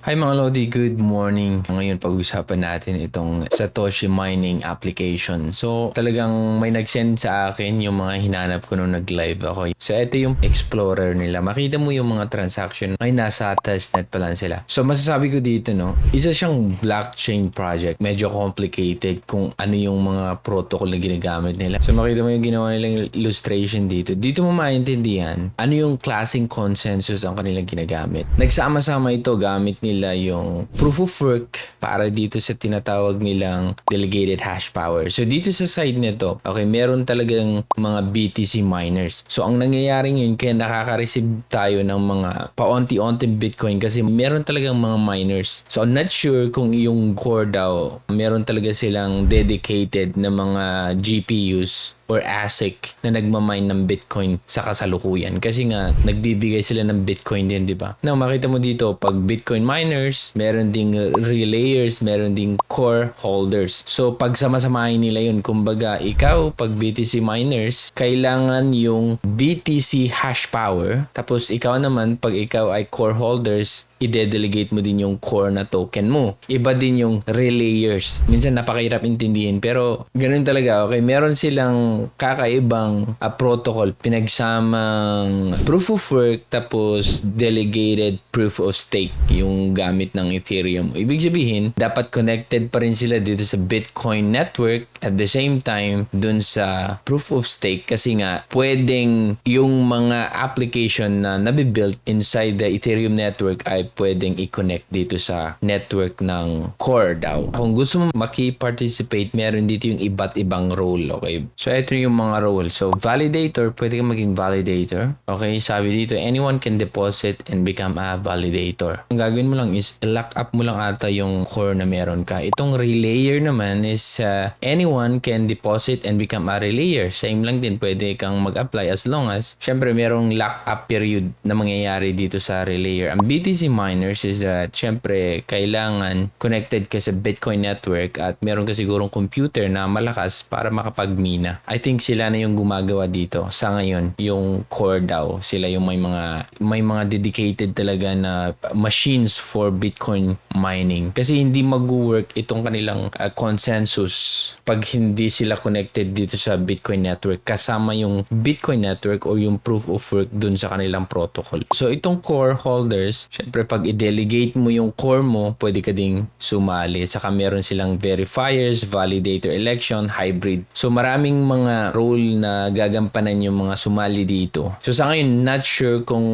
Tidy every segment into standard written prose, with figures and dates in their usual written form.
Hi mga Lodi, good morning. Ngayon pag-usapan natin itong Satoshi mining application. So talagang may nag-send sa akin yung mga hinanap ko nung nag-live ako. So ito yung explorer nila. Makita mo yung mga transaction ay nasa testnet pa lang sila. So masasabi ko dito isa siyang blockchain project. Medyo complicated kung ano yung mga protocol na ginagamit nila. So makita mo yung ginawa nilang illustration dito. Dito mo maintindihan ano yung klaseng consensus ang kanilang ginagamit. Nagsama-sama ito gamit nila yung proof of work para dito sa tinatawag nilang delegated hash power. So dito sa side nito, okay, meron talagang mga BTC miners. So ang nangyayari ngayon kaya nakaka-receive tayo ng mga paunti-unting Bitcoin kasi meron talagang mga miners. So I'm not sure kung yung core daw, meron talaga silang dedicated na mga GPUs or ASIC na nagmamine ng Bitcoin sa kasalukuyan. Kasi nga, nagbibigay sila ng Bitcoin din, di ba? Now, makita mo dito, pag Bitcoin miners, meron ding relayers, meron ding core holders. So, pag sama-samahin nila yun, kumbaga, ikaw, pag BTC miners, kailangan yung BTC hash power. Tapos, ikaw naman, pag ikaw ay core holders, i-delegate mo din yung core na token mo. Iba din yung relayers. Minsan napakahirap intindihin pero ganun talaga. Okay, meron silang kakaibang protocol. Pinagsamang proof of work tapos delegated proof of stake yung gamit ng Ethereum. Ibig sabihin, dapat connected pa rin sila dito sa Bitcoin network at the same time dun sa proof of stake kasi nga pwedeng yung mga application na nabibuild inside the Ethereum network ay pwedeng i-connect dito sa network ng core DAO. Kung gusto mo maki-participate, meron dito yung iba't ibang role, okay? So, ito yung mga role. So, validator, pwede kang maging validator. Okay, sabi dito, anyone can deposit and become a validator. Ang gagawin mo lang is, lock up mo lang ata yung core na meron ka. Itong relayer naman is, anyone can deposit and become a relayer. Same lang din, pwede kang mag-apply as long as, syempre, merong lock up period na mangyayari dito sa relayer. Ang BTC miners is that syempre kailangan connected ka sa Bitcoin network at meron ka sigurong computer na malakas para makapagmina. I think sila na yung gumagawa dito sa ngayon, yung core DAO. Sila yung may mga dedicated talaga na machines for Bitcoin mining. Kasi hindi mag-work itong kanilang consensus pag hindi sila connected dito sa Bitcoin network kasama yung Bitcoin network o yung proof of work dun sa kanilang protocol. So itong core holders, syempre pag i-delegate mo yung core mo, pwede ka ding sumali. Saka meron silang verifiers, validator election, hybrid. So maraming mga role na gagampanan yung mga sumali dito. So sa ngayon, not sure kung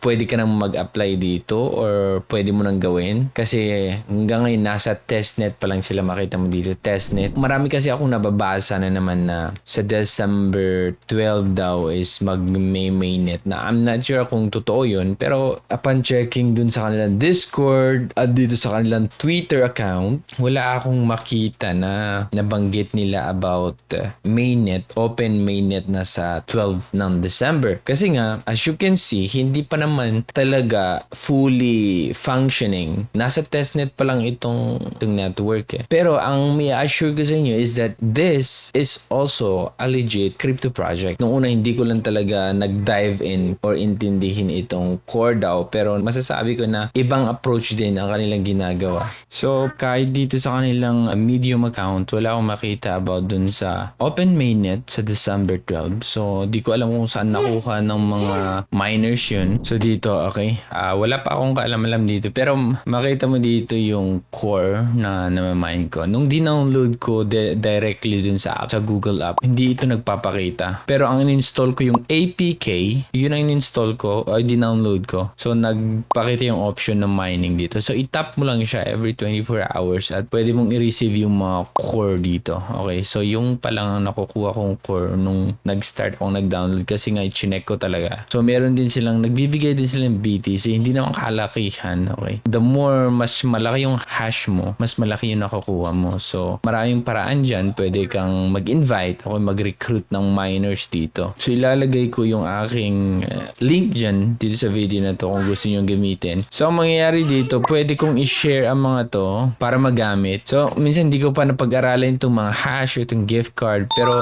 pwede ka nang mag-apply dito or pwede mo nang gawin. Kasi hanggang ngayon, nasa testnet pa lang sila, makita mo dito, testnet. Marami kasi akong nababasa na naman na sa December 12 daw is mag-mainnet na. I'm not sure kung totoo yun, pero upon checking dun sa kanilang Discord at dito sa kanilang Twitter account, wala akong makita na nabanggit nila about mainnet, open mainnet na sa 12 ng December. Kasi nga, as you can see, hindi pa naman talaga fully functioning. Nasa testnet pa lang itong network eh. Pero ang may assure ko sa inyo is that this is also a legit crypto project. Noong una, hindi ko lang talaga nag-dive in or intindihin itong core DAO, pero masasabi ko na ibang approach din ang kanilang ginagawa. So, kahit dito sa kanilang Medium account, wala akong makita about dun sa open mainnet sa December 12. So, di ko alam kung saan nakuha ng mga miners yun. So, dito, okay. Wala pa akong kaalam-alam dito. Pero, makita mo dito yung core na namamine ko. Nung dinownload ko directly dun sa app, sa Google app, hindi ito nagpapakita. Pero, ang in-install ko yung APK, yun ang in-install ko, ay dinownload ko. So, nagpakita yung option ng mining dito. So, itap mo lang siya every 24 hours at pwede mong i-receive yung mga core dito. Okay, so yung pa lang ang nakukuha kong core nung nag-start akong nag-download kasi nga i-chinek ko talaga. So, meron din silang, nagbibigay din silang BTC, hindi naman kalakihan. Okay, the more mas malaki yung hash mo, mas malaki yung nakukuha mo. So, maraming paraan dyan. Pwede kang mag-invite o mag-recruit ng miners dito. So, ilalagay ko yung aking link dyan dito sa video na to kung gusto nyo gamitin. So, ang mangyayari dito, pwede kong i-share ang mga to para magamit. So, minsan hindi ko pa napag-aralan itong mga hash o itong gift card. Pero,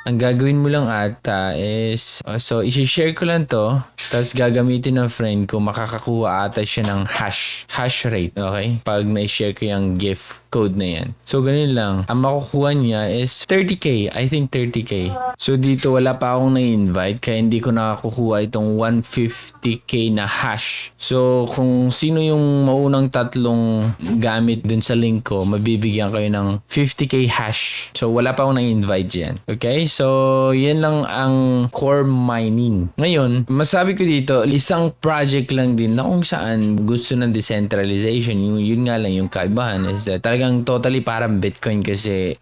ang gagawin mo lang ata is, so isi-share ko lang to, tapos gagamitin ng friend ko, makakakuha ata siya ng hash rate, okay? Pag na-share ko yung gift code na yan. So, ganun lang. Ang makukuha niya is 30k. I think 30k. So, dito wala pa akong na-invite kaya hindi ko nakakuha itong 150k na hash. So, kung sino yung maunang tatlong gamit dun sa link ko, mabibigyan kayo ng 50k hash. So, wala pa akong na-invite dyan. Okay? So, yan lang ang core mining. Ngayon, masabi ko dito, isang project lang din na kung saan gusto ng decentralization. Yun nga lang yung kaibahan is that talagang totally parang Bitcoin kasi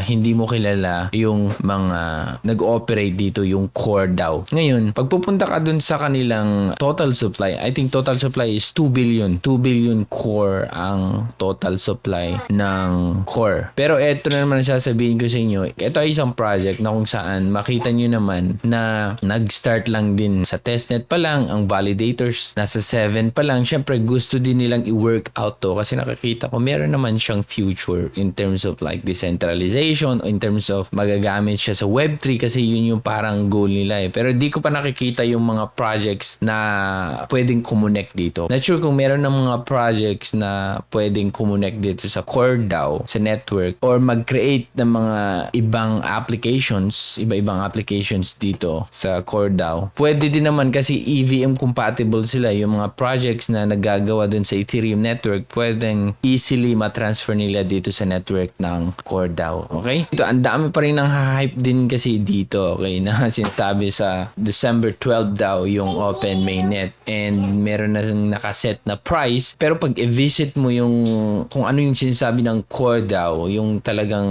hindi mo kilala yung mga nag-operate dito, yung core DAO. Ngayon, pagpupunta ka dun sa kanilang total supply, I think total supply is 2 billion. 2 billion core ang total supply ng core. Pero eto na naman sasabihin ko sa inyo, ito ay isang project na kung saan makita nyo naman na nag-start lang din sa testnet pa lang, ang validators nasa 7 pa lang. Syempre gusto din nilang i-work out to kasi nakakita ko meron naman siyang future in terms of like decentralization, in terms of magagamit siya sa Web3 kasi yun yung parang goal nila eh. Pero di ko pa nakikita yung mga projects na pwedeng connect dito. Not sure kung meron ng mga projects na pwedeng connect dito sa core DAO, sa network, or mag-create ng mga ibang applications, iba-ibang applications dito sa core DAO. Pwede din naman kasi EVM compatible sila. Yung mga projects na nagagawa dun sa Ethereum network, pwedeng easily matransfer nila dito sa network ng core DAO. Okay? Ito, ang dami pa rin ng hype din kasi dito, okay, na sinasabi sa December 12 daw yung open mainnet and meron na nakaset na price. Pero pag i-visit mo yung kung ano yung sinasabi ng core DAO, yung talagang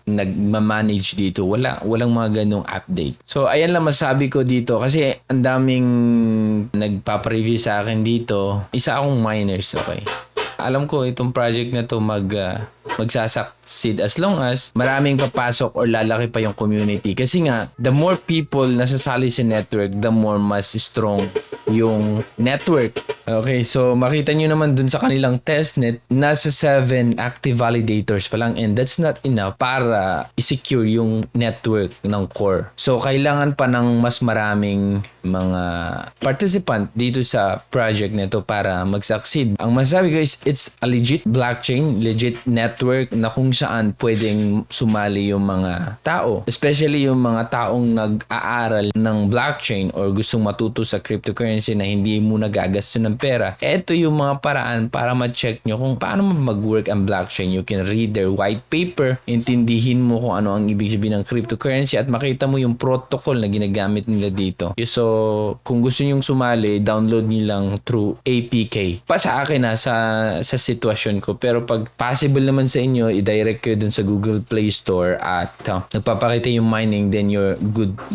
nagmamanage dito, walang mga ganong update. So, ayan lang masabi ko dito kasi ang daming nagpapareview sa akin dito. Isa akong miners, okay? Alam ko itong project na to magsasucceed as long as maraming papasok or lalaki pa yung community. Kasi nga, the more people nasasali sa network, the more mas strong yung network. Okay, so makita nyo naman dun sa kanilang testnet, nasa 7 active validators pa lang and that's not enough para i-secure yung network ng core. So, kailangan pa ng mas maraming mga participant dito sa project nito para mag-succeed. Ang masabi ko is it's a legit blockchain, legit network na kung saan pwedeng sumali yung mga tao. Especially yung mga taong nag-aaral ng blockchain or gustong matuto sa cryptocurrency na hindi mo nagagastos ng pera. Ito yung mga paraan para ma-check nyo kung paano mag-work ang blockchain. You can read their white paper, intindihin mo kung ano ang ibig sabihin ng cryptocurrency at makita mo yung protocol na ginagamit nila dito. So, kung gusto nyong sumali, download nyo lang through APK. Pa sa akin sa sitwasyon ko. Pero pag possible naman sa inyo, i-direct kayo dun sa Google Play Store at nagpapakita yung mining, then you're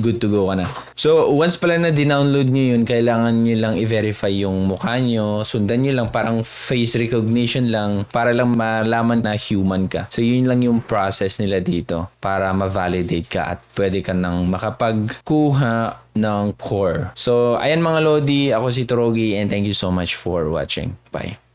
good to go ka na. So, once pala na dinownload nyo yun, kailangan nyo lang i-verify yung mukha nyo. Sundan nyo lang, parang face recognition lang para lang malaman na human ka. So, yun lang yung process nila dito para ma-validate ka at pwede ka nang makapagkuha ng core. So, ayan mga Lodi, ako si Torogi and thank you so much for watching. Bye.